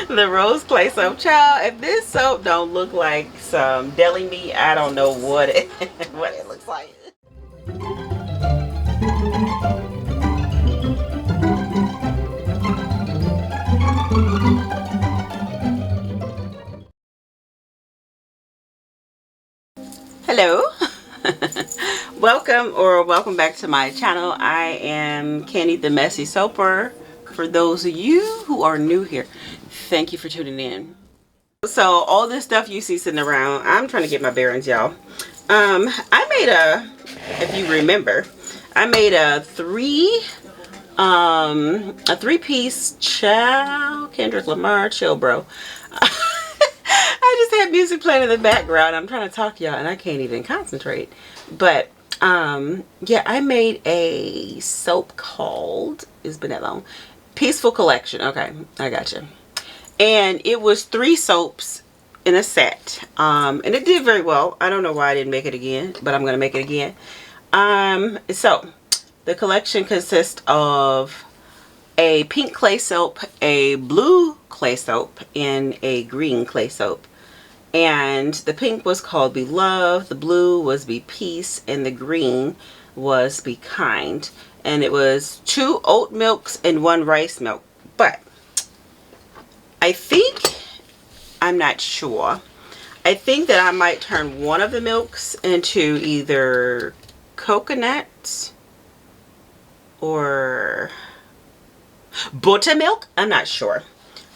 The rose clay soap. Child, if this soap don't look like some deli meat, I don't know what it what it looks like. Hello. Welcome back to my channel. I am Kenny the Messy Soaper. For those of you who are new here, thank you for tuning in. So all this stuff you see sitting around, I'm trying to get my bearings, y'all. I made if you remember, I made a three-piece Kendrick Lamar chill, bro. I just had music playing in the background. I'm trying to talk to y'all and I can't even concentrate. But yeah, I made a soap called, it's been that long, Peaceful Collection. Okay, I got you. And it was 3 soaps in a set. And it did very well. I don't know why I didn't make it again, but I'm gonna make it again. So the collection consists of a pink clay soap, a blue clay soap, and a green clay soap. And the pink was called Be Love, the blue was Be Peace, and the green was Be Kind. And it was 2 oat milks and 1 rice milk. But I think, I'm not sure, I think that I might turn one of the milks into either coconut or buttermilk. I'm not sure.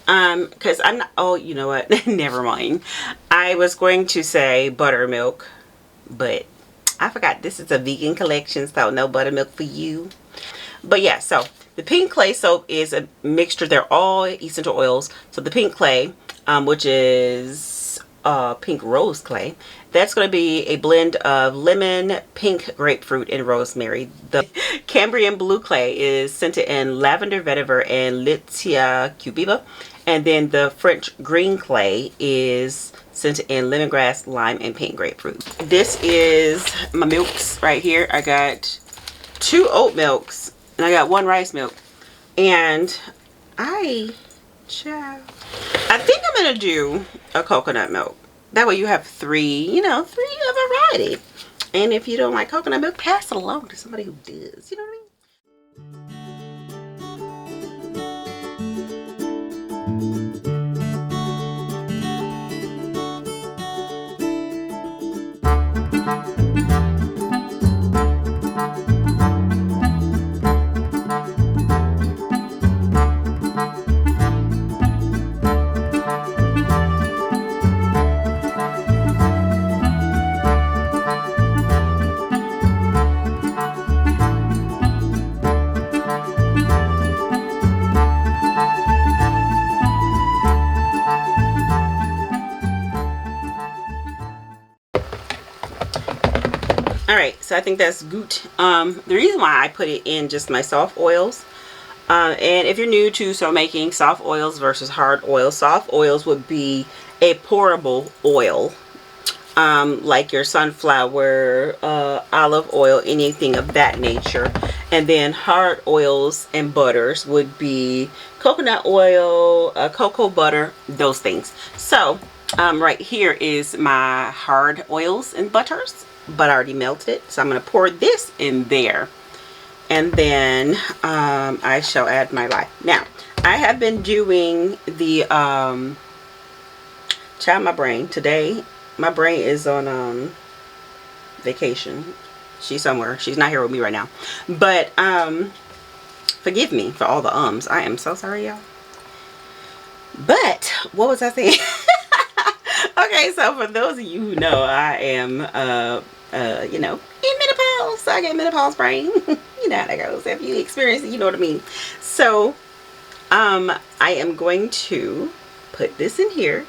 Because I'm not, oh, you know what? Never mind. I was going to say buttermilk, but I forgot this is a vegan collection, so no buttermilk for you. But yeah, so the pink clay soap is a mixture. They're all essential oils. So the pink clay, which is pink rose clay, that's going to be a blend of lemon, pink grapefruit, and rosemary. The Cambrian blue clay is scented in lavender, vetiver, and Litia cubiba. And then the French green clay is scented in lemongrass, lime, and pink grapefruit. This is my milks right here. I got 2 oat milks and I got 1 rice milk. And I think I'm gonna do a coconut milk. That way you have 3, you know, 3 of a variety. And if you don't like coconut milk, pass it along to somebody who does. You know what I mean? Alright, so I think that's good. The reason why I put it in just my soft oils, and if you're new to soap making, soft oils versus hard oils, soft oils would be a pourable oil, like your sunflower, olive oil, anything of that nature. And then hard oils and butters would be coconut oil, cocoa butter, those things. So right here is my hard oils and butters, but I already melted. So I'm going to pour this in there. And then I shall add my lye. Now, I have been doing the, child, my brain. Today, my brain is on vacation. She's somewhere. She's not here with me right now. But forgive me for all the ums. I am so sorry, y'all. But what was I saying? Okay, so for those of you who know, I am you know, in menopause. So I get menopause brain. You know how that goes. If you experience it, you know what I mean. So I am going to put this in here.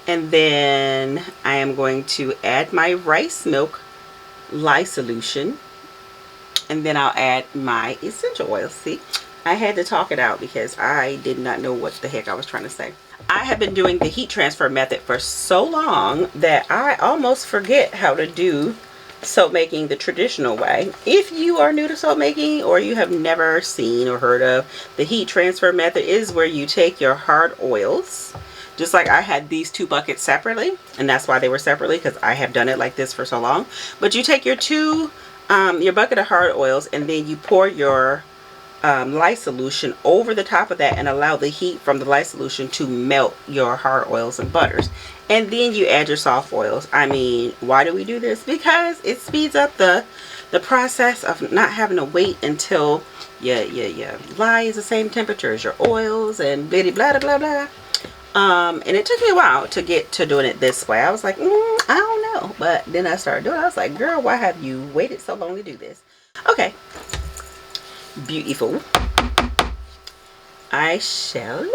And then I am going to add my rice milk lye solution. And then I'll add my essential oils. See, I had to talk it out because I did not know what the heck I was trying to say. I have been doing the heat transfer method for so long that I almost forget how to do soap making the traditional way. If you are new to soap making or you have never seen or heard of the heat transfer method, is where you take your hard oils, just like I had these 2 buckets separately, and that's why they were separately, because I have done it like this for so long. But you take your your bucket of hard oils, and then you pour your lye solution over the top of that and allow the heat from the lye solution to melt your hard oils and butters. And then you add your soft oils. I mean, why do we do this? Because it speeds up the process of not having to wait until your lye is the same temperature as your oils and blah blah blah blah. And it took me a while to get to doing it this way. I was like, I don't know. But then I started doing it. I was like, girl, why have you waited so long to do this? Okay. Beautiful. I shall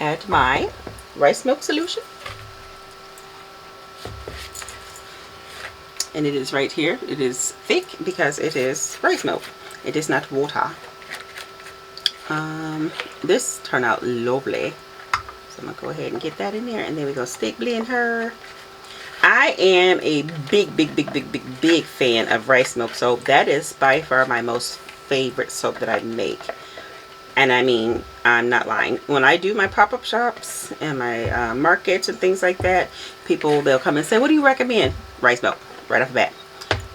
add my rice milk solution. And it is right here. It is thick because it is rice milk. It is not water. This turned out lovely. So I'm going to go ahead and get that in there. And then we're going to stick blend her. I am a big fan of rice milk soap. That is by far my most favorite soap that I make. And I mean, I'm not lying. When I do my pop-up shops and my markets and things like that, they'll come and say, what do you recommend? Rice milk, right off the bat.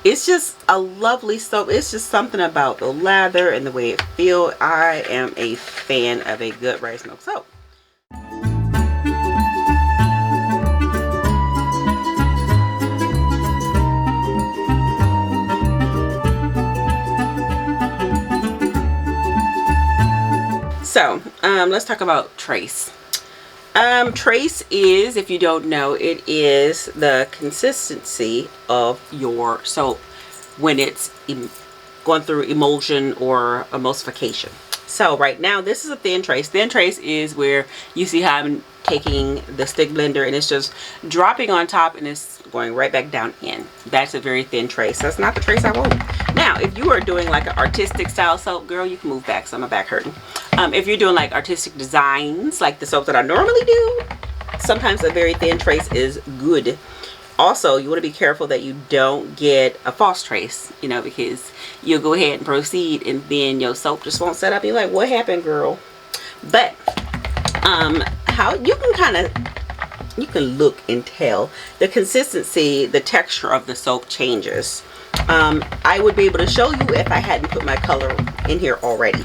It's just a lovely soap. It's just something about the lather and the way it feels. I am a fan of a good rice milk soap. So let's talk about trace. Trace is, if you don't know, it is the consistency of your soap when it's going through emulsion or emulsification. So right now, this is a thin trace. Thin trace is where you see how I'm taking the stick blender and it's just dropping on top and it's going right back down in. That's a very thin trace. That's not the trace I want. Now, if you are doing like an artistic style soap, girl, you can move back, so my back hurting. If you're doing like artistic designs, like the soaps that I normally do, sometimes a very thin trace is good. Also, you want to be careful that you don't get a false trace, you know, because you'll go ahead and proceed and then your soap just won't set up. You're like, what happened, girl? But how you can look and tell the consistency, the texture of the soap changes. I would be able to show you if I hadn't put my color in here already,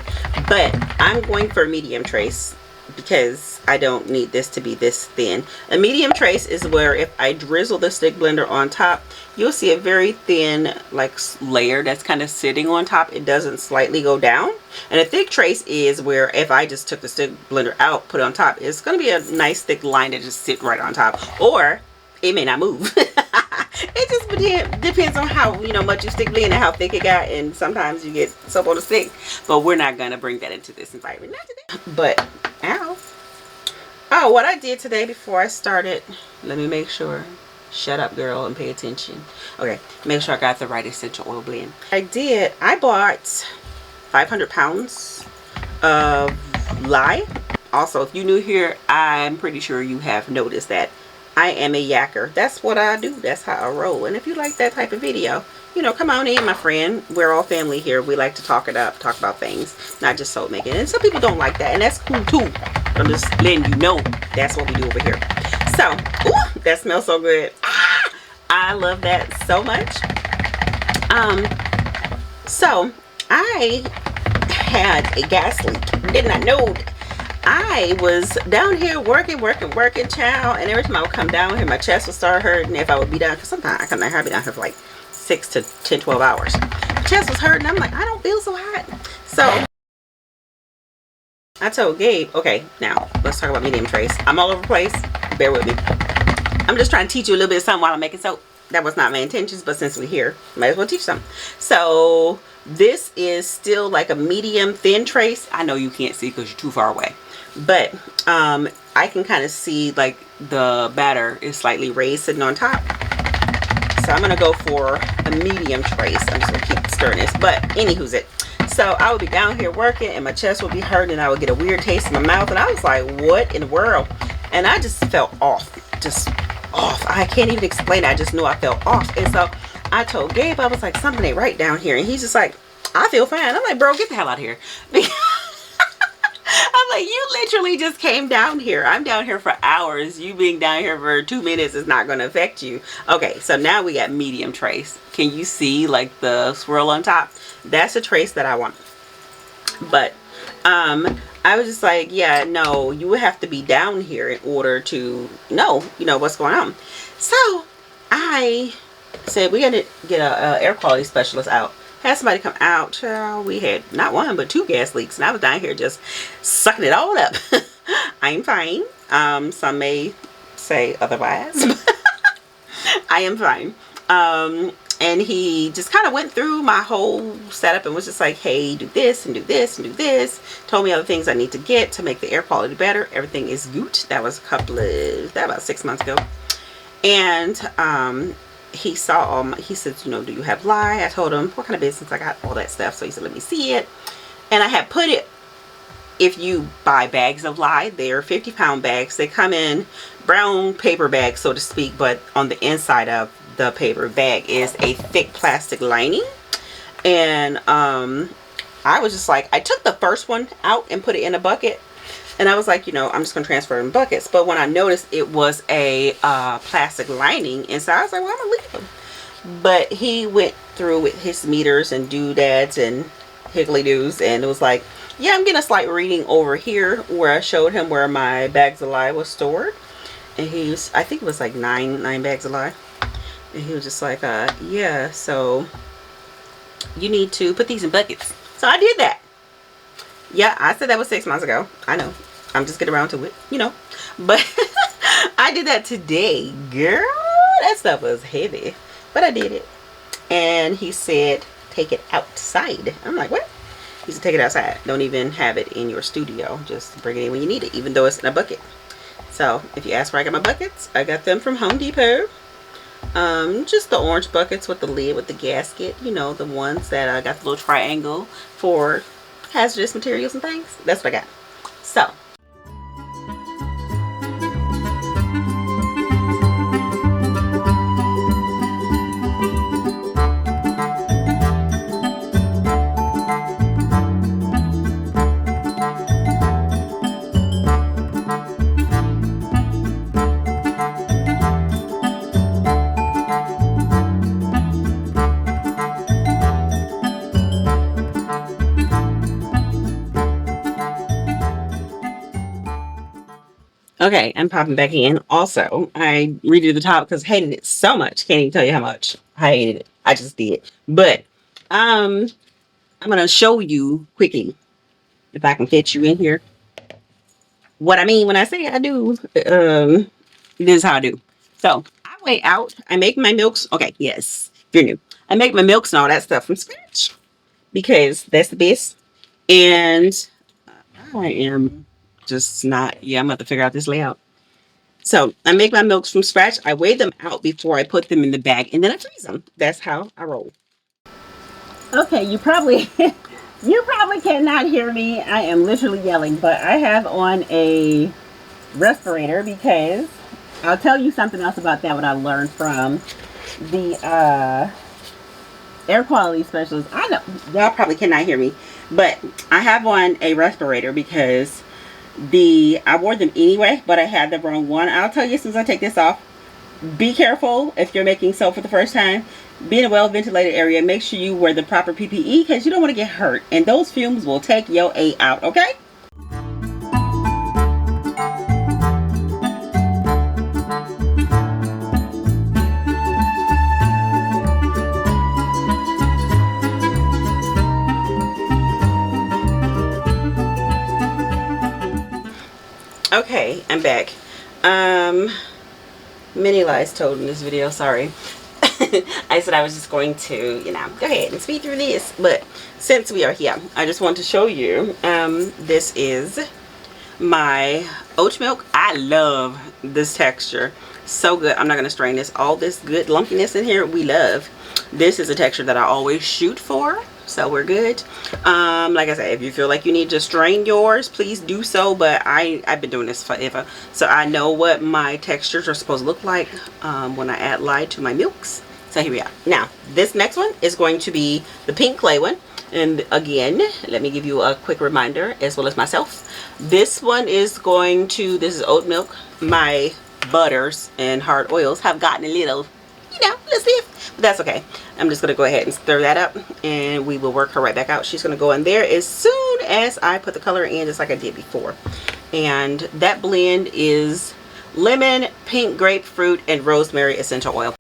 but I'm going for a medium trace because I don't need this to be this thin. A medium trace is where if I drizzle the stick blender on top, you'll see a very thin like layer that's kind of sitting on top. It doesn't slightly go down. And a thick trace is where if I just took the stick blender out, put it on top, it's going to be a nice thick line that just sit right on top, or it may not move. It just depends on how much you stick blend and how thick it got, and sometimes you get soap on the stick. But we're not gonna bring that into this environment, not today. But what I did today before I started, let me make sure. Shut up, girl, and pay attention. Okay, make sure I got the right essential oil blend. I bought 500 pounds of lye. Also, if you're new here, I'm pretty sure you have noticed that I am a yacker. That's what I do. That's how I roll. And if you like that type of video, come on in, my friend. We're all family here. We like to talk it up, talk about things, not just soap making. And some people don't like that, and that's cool too. I'm just letting you know that's what we do over here. So, ooh, that smells so good. I love that so much. So I had a gas leak. Did not know. I was down here working, child, and every time I would come down here, my chest would start hurting. If I would be down, because sometimes I come down here, I'd be down here for like 6 to 10, 12 hours. My chest was hurting. I'm like, I don't feel so hot. So I told Gabe, okay, now let's talk about medium trace. I'm all over the place. Bear with me. I'm just trying to teach you a little bit of something while I'm making soap. That was not my intentions, but since we're here, might as well teach something. So this is still like a medium thin trace. I know you can't see because you're too far away, but I can kind of see like the batter is slightly raised sitting on top. So I'm gonna go for a medium trace. I'm just gonna keep stirring this, but anywho's it. So I would be down here working and my chest would be hurting and I would get a weird taste in my mouth, and I was like, what in the world? And I just felt off, just off. I can't even explain it. I just knew I felt off. And so I told Gabe, I was like, something ain't right down here. And he's just like, I feel fine. I'm like, bro, get the hell out of here. I'm like, you literally just came down here. I'm down here for hours. You being down here for 2 minutes is not going to affect you. Okay, so now we got medium trace. Can you see like the swirl on top? That's a trace that I want. But I was just like, yeah, no, you would have to be down here in order to know, what's going on. So I said, we got to get a air quality specialist out. Had somebody come out. We had not one but 2 gas leaks, and I was down here just sucking it all up. I'm fine. Some may say otherwise. I am fine. And he just kind of went through my whole setup and was just like, hey, do this and do this and do this. Told me other things I need to get to make the air quality better. Everything is good. That was about 6 months ago. And he saw, he said, do you have lye? I told him what kind of business I got, all that stuff. So he said, let me see it. And I had put it, if you buy bags of lye, they're 50-pound bags. They come in brown paper bags, so to speak, but on the inside of the paper bag is a thick plastic lining. And I was just like, I took the first one out and put it in a bucket. And I was like, I'm just going to transfer it in buckets. But when I noticed it was a plastic lining inside, I was like, well, I'm going to leave them. But he went through with his meters and doodads and higgly-doos. And it was like, yeah, I'm getting a slight reading over here where I showed him where my bags of lye was stored. And I think it was like nine bags of lye. And he was just like, yeah, so you need to put these in buckets. So I did that. Yeah, I said that was 6 months ago. I know. I'm just getting around to it, But I did that today. Girl, that stuff was heavy. But I did it. And he said, take it outside. I'm like, what? He said, take it outside. Don't even have it in your studio. Just bring it in when you need it, even though it's in a bucket. So if you ask where I got my buckets, I got them from Home Depot. Just the orange buckets with the lid with the gasket. The ones that I got the little triangle for hazardous materials and things. That's what I got. So okay, I'm popping back in. Also, I redid the top because I hated it so much. Can't even tell you how much I hated it. I just did. But I'm gonna show you quickly, if I can fit you in here, what I mean when I say I do. This is how I do. So I weigh out. I make my milks. Okay, yes, if you're new, I make my milks and all that stuff from scratch because that's the best. And I am just not. Yeah, I'm about to figure out this layout. So I make my milks from scratch. I weigh them out before I put them in the bag, and then I freeze them. That's how I roll. Okay, you probably cannot hear me. I am literally yelling, but I have on a respirator because I'll tell you something else about that, what I learned from the air quality specialist. I know y'all probably cannot hear me, but I have on a respirator because I wore them anyway, but I had the wrong one. I'll tell you as soon as I take this off. Be careful if you're making soap for the first time. Be in a well-ventilated area. Make sure you wear the proper PPE because you don't want to get hurt. And those fumes will take your A out, okay? Okay, I'm back. Many lies told in this video, sorry. I said I was just going to, go ahead and speed through this. But since we are here, I just want to show you, this is my oat milk. I love this texture. So good. I'm not going to strain this. All this good lumpiness in here, we love. This is a texture that I always shoot for. So we're good. Like I said, if you feel like you need to strain yours, please do so. But I've been doing this forever. So I know what my textures are supposed to look like when I add lye to my milks. So here we are. Now, this next one is going to be the pink clay one. And again, let me give you a quick reminder, as well as myself. This one is going to, this is oat milk. My butters and hard oils have gotten a little, you know, let's see if, but that's okay. I'm just going to go ahead and stir that up, and we will work her right back out. She's going to go in there as soon as I put the color in, just like I did before. And that blend is lemon, pink grapefruit, and rosemary essential oil.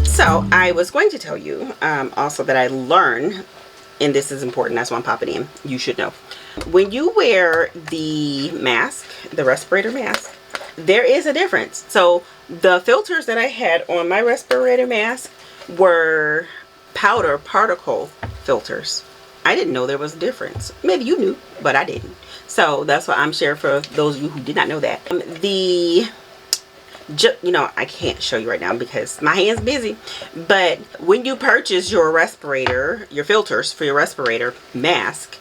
So I was going to tell you also that I learned, and this is important, that's why I'm popping in, you should know. When you wear the mask, the respirator mask, there is a difference. So the filters that I had on my respirator mask were powder particle filters. I didn't know there was a difference. Maybe you knew, but I didn't. So that's what I'm sharing for those of you who did not know that. You know, I can't show you right now because my hand's busy, but when you purchase your respirator, your filters for your respirator mask,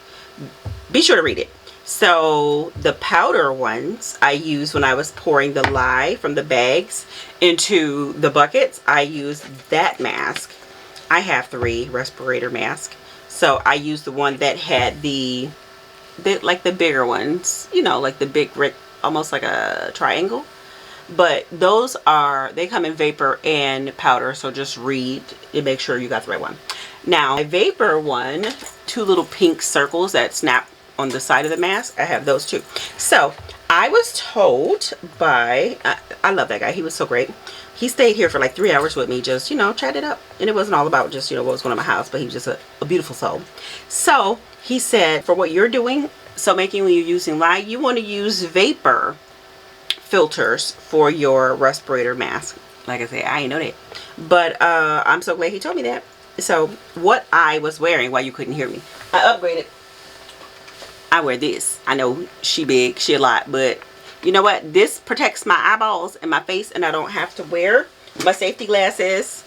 be sure to read it. So the powder ones I used when I was pouring the lye from the bags into the buckets, I used that mask. I have 3 respirator masks, so I used the one that had the like the bigger ones, you know, like the big, almost like a triangle. But those are, they come in vapor and powder, so just read and make sure you got the right one. Now, a vapor one, 2 little pink circles that snap on the side of the mask, I have those too. So I was told by, I love that guy, he was so great. He stayed here for like 3 hours with me, just, you know, chatted up. And it wasn't all about just, you know, what was going on in my house, but he was just a beautiful soul. So he said, for what you're doing, so making when you're using lye, you want to use vapor filters for your respirator mask. Like I said, I ain't know that, but I'm so glad he told me that. So what I was wearing, while you couldn't hear me, I upgraded. I wear this. I know she big, she a lot, but you know what, this protects my eyeballs and my face, and I don't have to wear my safety glasses.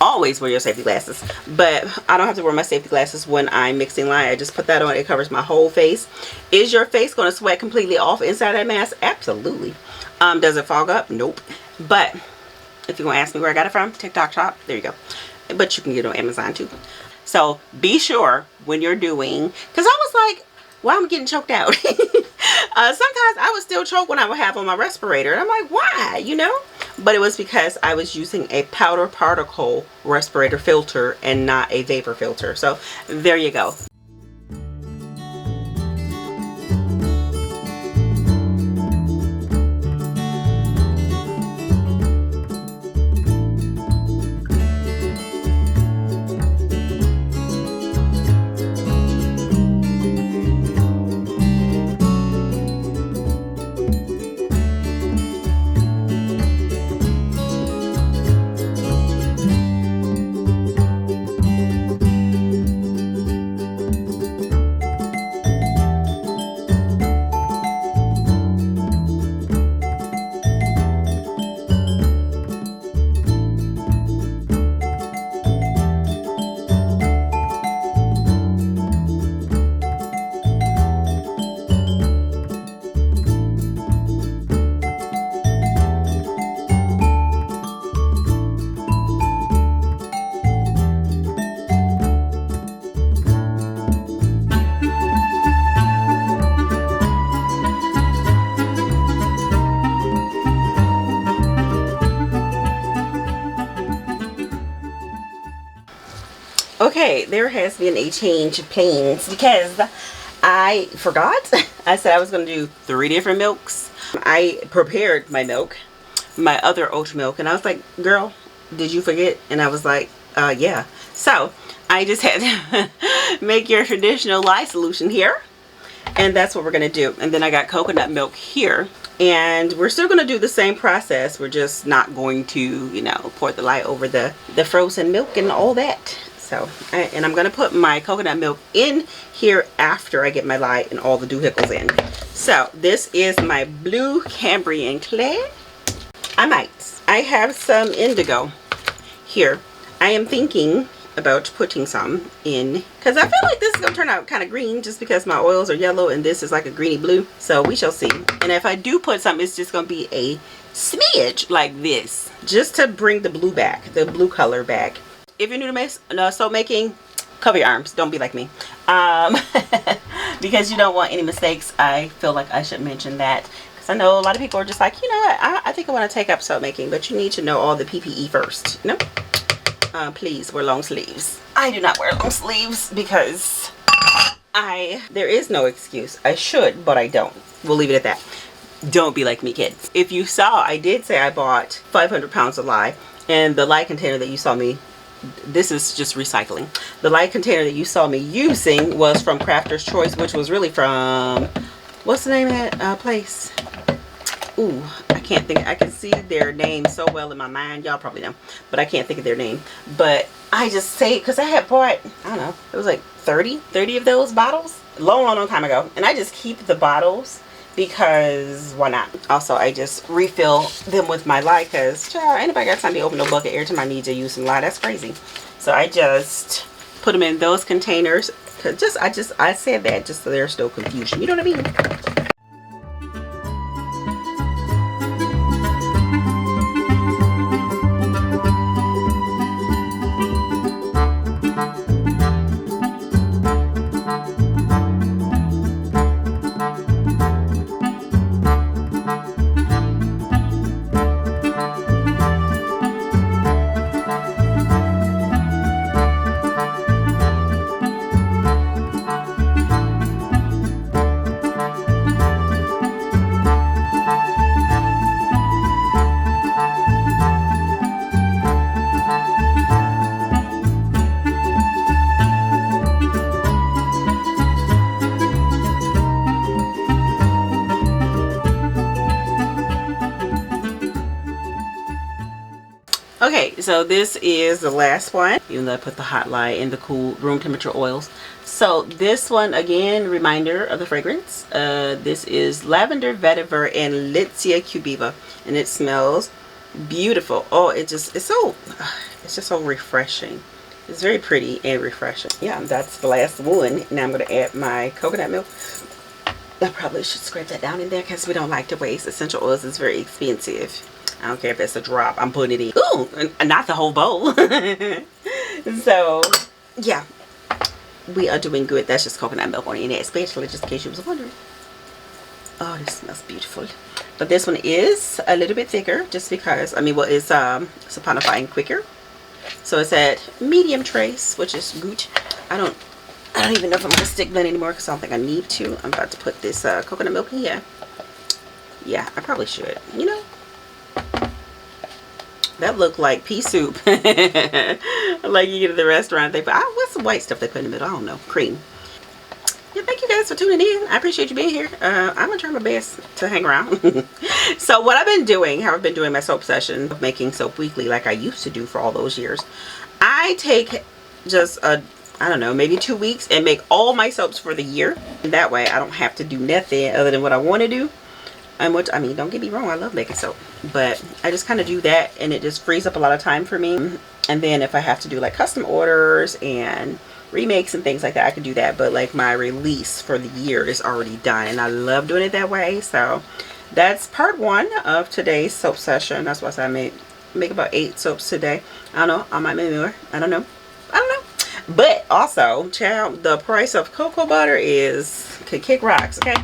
Always wear your safety glasses, but I don't have to wear my safety glasses when I'm mixing lye. I just put that on. It covers my whole face. Is your face going to sweat completely off inside that mask? Absolutely. Does it fog up? Nope. But if you're going to ask me where I got it from, TikTok shop, there you go. But you can get it on Amazon too. So be sure when you're doing, because I was like, well, I'm getting choked out. Sometimes I would still choke when I would have on my respirator. And I'm like, why? You know? But it was because I was using a powder particle respirator filter and not a vapor filter. So there you go. Okay, there has been a change of plans because I forgot. I said I was going to do 3 different milks. I prepared my milk, my other oat milk, and I was like, girl, did you forget? And I was like, yeah. So I just had to make your traditional lye solution here, and that's what we're going to do. And then I got coconut milk here, and we're still going to do the same process. We're just not going to, you know, pour the lye over the frozen milk and all that. So, and I'm going to put my coconut milk in here after I get my lye and all the doohickeys in. So this is my blue Cambrian clay. I might. I have some indigo here. I am thinking about putting some in because I feel like this is gonna turn out kind of green just because my oils are yellow and this is like a greeny blue, so we shall see. And if I do put some, it's just gonna be a smidge like this just to bring the blue back, the blue color back. If you're new to soap making, cover your arms, don't be like me, because you don't want any mistakes. I feel like I should mention that because I know a lot of people are just like, you know what, I think I want to take up soap making, but you need to know all the PPE first. No, please wear long sleeves. I do not wear long sleeves because there is no excuse. I should, but I don't. We'll leave it at that. Don't be like me, kids. If you saw, I did say I bought 500 pounds of lye, and the lye container that you saw me, this is just recycling. The lye container that you saw me using was from Crafter's Choice, which was really from, what's the name of that place? Ooh, I can't think. I can see their name so well in my mind. Y'all probably know, but I can't think of their name. But I just say, because I had bought, I don't know, it was like 30 of those bottles long time ago, and I just keep the bottles because why not? Also, I just refill them with my lye because anybody got time to open no bucket every time I need to use some lye? That's crazy. So I just put them in those containers. I said that just so there's no confusion. You know what I mean? Okay, so this is the last one, even though I put the hot lye in the cool room temperature oils. So this one, again, reminder of the fragrance. This is lavender, vetiver, and Litzia cubiva, and it smells beautiful. Oh, it's just so refreshing. It's very pretty and refreshing. Yeah, that's the last one. Now I'm going to add my coconut milk. I probably should scrape that down in there because we don't like to waste essential oils. It's very expensive. I don't care if it's a drop, I'm putting it in. Ooh, and not the whole bowl. So, yeah, we are doing good. That's just coconut milk on it, especially just in case you was wondering. Oh, this smells beautiful. But this one is a little bit thicker, just because, I mean, well, it's saponifying quicker. So it's at medium trace, which is good. I don't even know if I'm gonna stick blend anymore because I don't think I need to. I'm about to put this coconut milk in here. Yeah, I probably should. You know, that looked like pea soup. Like you get at the restaurant, they put, what's the white stuff they put in the middle? I don't know. Cream. Yeah, thank you guys for tuning in. I appreciate you being here. I'm gonna try my best to hang around. So what I've been doing, how I've been doing my soap session of making soap weekly like I used to do for all those years, I take just I don't know, maybe 2 weeks and make all my soaps for the year. And that way I don't have to do nothing other than what I want to do. And which, I mean, don't get me wrong, I love making soap, but I just kind of do that and it just frees up a lot of time for me. And then if I have to do like custom orders and remakes and things like that, I can do that. But like my release for the year is already done and I love doing it that way. So that's part 1 of today's soap session. That's why I said I make about 8 soaps today. I don't know, I might make more. I don't know. But also, child, the price of cocoa butter could kick rocks, okay?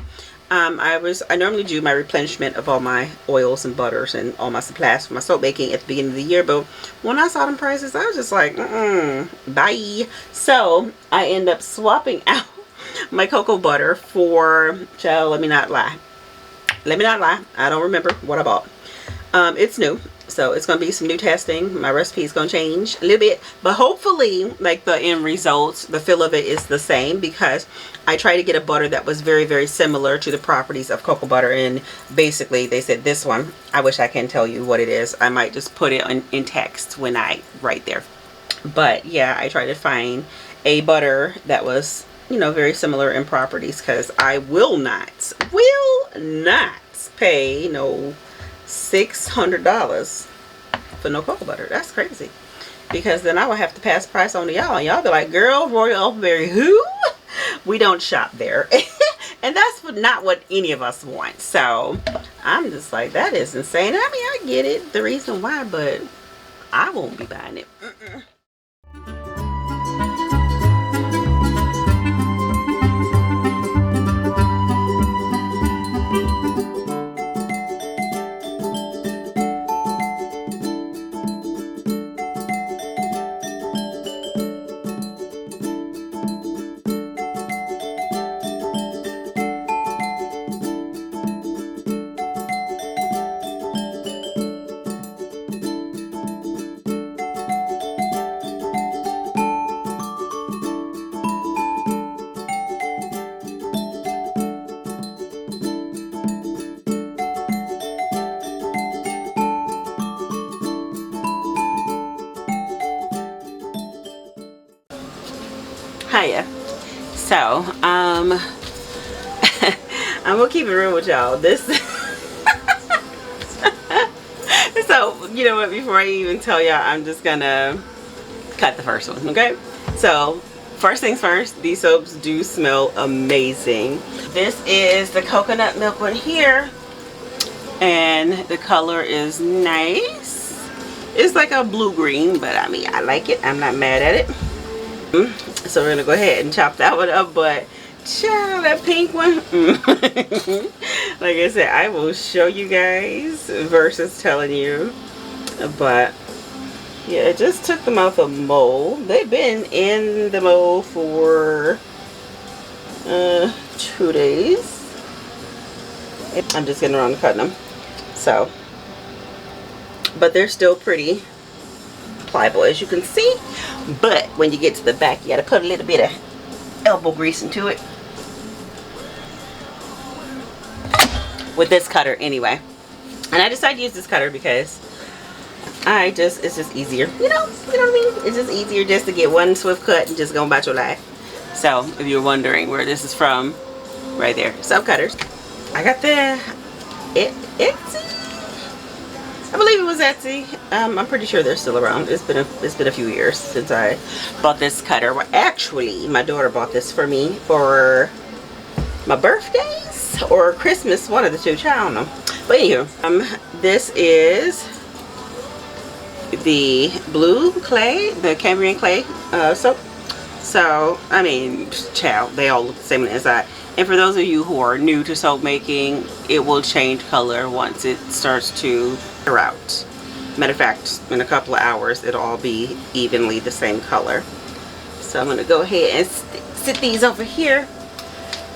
I normally do my replenishment of all my oils and butters and all my supplies for my soap making at the beginning of the year, but when I saw them prices, I was just like, bye. So I end up swapping out my cocoa butter for, child, let me not lie, I don't remember what I bought. It's new, so it's going to be some new testing. My recipe is going to change a little bit, but hopefully like the end results, the feel of it is the same, because I tried to get a butter that was very, very similar to the properties of cocoa butter, and basically they said this one, I wish I can tell you what it is. I might just put it in text when I write there. But yeah, I tried to find a butter that was, you know, very similar in properties, because I will not pay no $600 for no cocoa butter. That's crazy. Because then I would have to pass the price on to y'all. And y'all be like, girl, Royal Elfberry, who? We don't shop there. And that's not what any of us want. So I'm just like, that is insane. I mean, I get it, the reason why, but I won't be buying it. Hiya. So, I'm gonna keep it real with y'all. This so, you know what, before I even tell y'all, I'm just gonna cut the first one, okay? So, first things first, these soaps do smell amazing. This is the coconut milk one here, and the color is nice. It's like a blue-green, but I mean, I like it. I'm not mad at it. So we're gonna go ahead and chop that one up, but child, that pink one, like I said, I will show you guys versus telling you. But yeah, it just took them out the mold. They've been in the mold for 2 days. I'm just getting around to cutting them. So, but they're still pretty pliable, as you can see. But when you get to the back, you got to put a little bit of elbow grease into it with this cutter anyway. And I decided to use this cutter because it's just easier, you know what I mean? It's just easier just to get one swift cut and just go about your life. So if you're wondering where this is from, right there, soap cutters. I got the Etsy. I believe it was Etsy. I'm pretty sure they're still around. It's been a few years since I bought this cutter. Well, actually, my daughter bought this for me for my birthdays or Christmas, one of the two. I don't know. But anywho, this is the blue clay, the Cambrian clay soap. So I mean, child, they all look the same on the inside. And for those of you who are new to soap making, it will change color once it starts to clear out. Matter of fact, in a couple of hours, it'll all be evenly the same color. So I'm going to go ahead and sit these over here.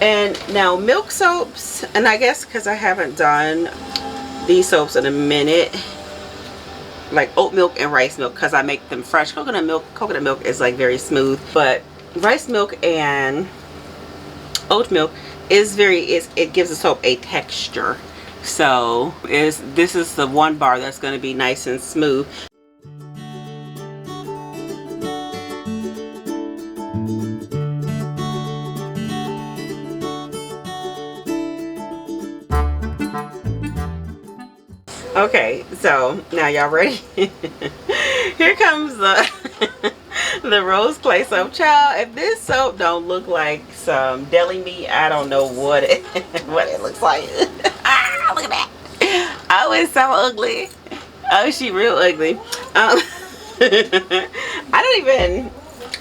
And now milk soaps, and I guess because I haven't done these soaps in a minute, like oat milk and rice milk, because I make them fresh. Coconut milk is like very smooth, but rice milk and oat milk is it gives the soap a texture. So this is the one bar that's going to be nice and smooth. Okay, so now y'all ready? Here comes the the rose clay soap. Child, if this soap don't look like some deli meat, I don't know what it what it looks like. Ah, look at that. Oh, it's so ugly. Oh, she real ugly.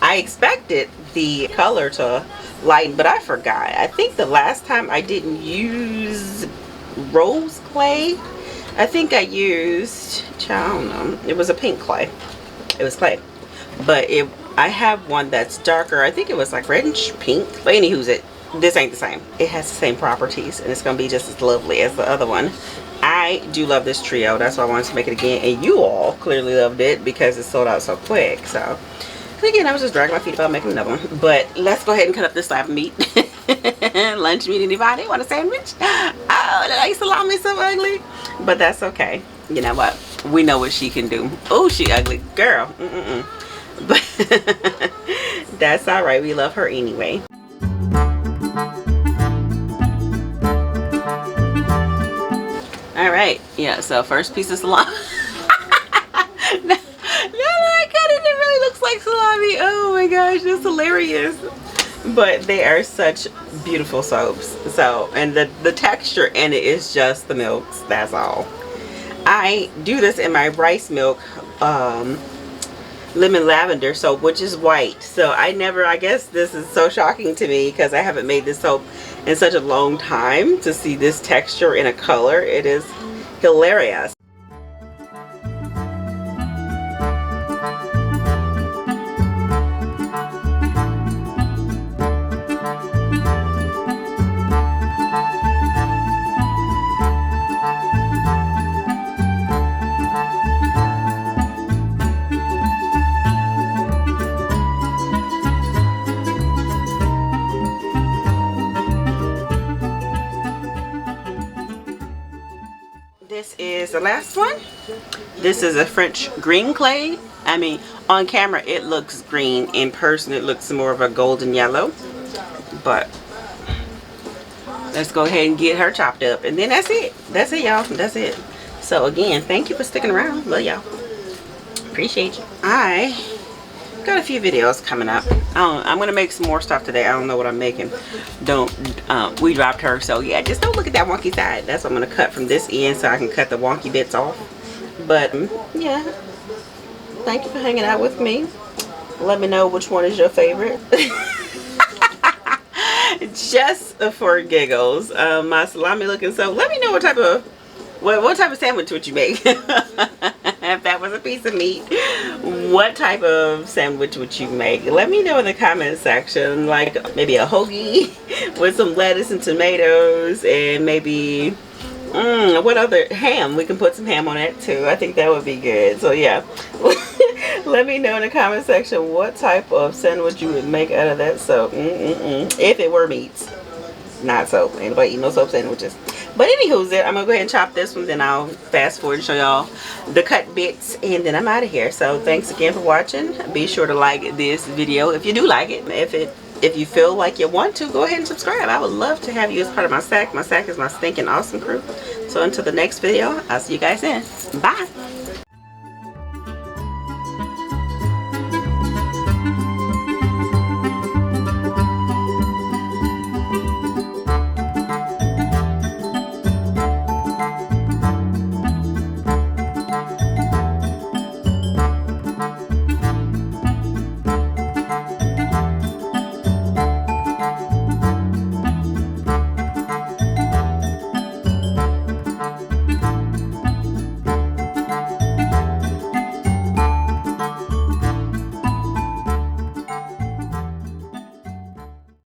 I expected the color to lighten, but I forgot. I think the last time I didn't use rose clay, I think I used, I don't know, it was a pink clay. It was clay. But I have one that's darker. I think it was like reddish pink. But anywho's this ain't the same. It has the same properties, and it's going to be just as lovely as the other one. I do love this trio. That's why I wanted to make it again. And you all clearly loved it because it sold out so quick. So, and again, I was just dragging my feet about making another one. But let's go ahead and cut up this slab of meat. Lunch meat, anybody? Want a sandwich? Oh, that like salami so ugly. But that's okay. You know what? We know what she can do. Oh, she ugly. Girl. But that's alright. We love her anyway. Alright. right, yeah, so first piece of salami. Now that I cut it, it really looks like salami. Oh my gosh, that's hilarious. But they are such beautiful soaps. So, and the texture in it is just the milks, that's all. I do this in my rice milk lemon lavender soap, which is white. So I guess this is so shocking to me because I haven't made this soap in such a long time. To see this texture in a color, it is hilarious. This is the last one. This is a French green clay. I mean, on camera it looks green. In person it looks more of a golden yellow. But let's go ahead and get her chopped up. And then that's it. That's it, y'all. That's it. So again, thank you for sticking around. Love y'all. Appreciate you. I got a few videos coming up. I'm gonna make some more stuff today. I don't know what I'm making. We dropped her, so yeah, just don't look at that wonky side. That's what I'm gonna cut from this end so I can cut the wonky bits off. But yeah, thank you for hanging out with me. Let me know which one is your favorite. Just for giggles, my salami looking soap. Let me know what type of sandwich would you make. If that was a piece of meat, what type of sandwich would you make? Let me know in the comment section. Like maybe a hoagie with some lettuce and tomatoes, and maybe what other ham? We can put some ham on that too. I think that would be good. So yeah, let me know in the comment section what type of sandwich you would make out of that soap. If it were meats, not soap. Anybody eat no soap sandwiches? But anywho's it, I'm gonna go ahead and chop this one, then I'll fast forward and show y'all the cut bits, and then I'm out of here. So thanks again for watching. Be sure to like this video if you do like it. If you feel like you want to, go ahead and subscribe. I would love to have you as part of my SAC. My SAC is my stinking awesome crew. So until the next video, I'll see you guys then. Bye.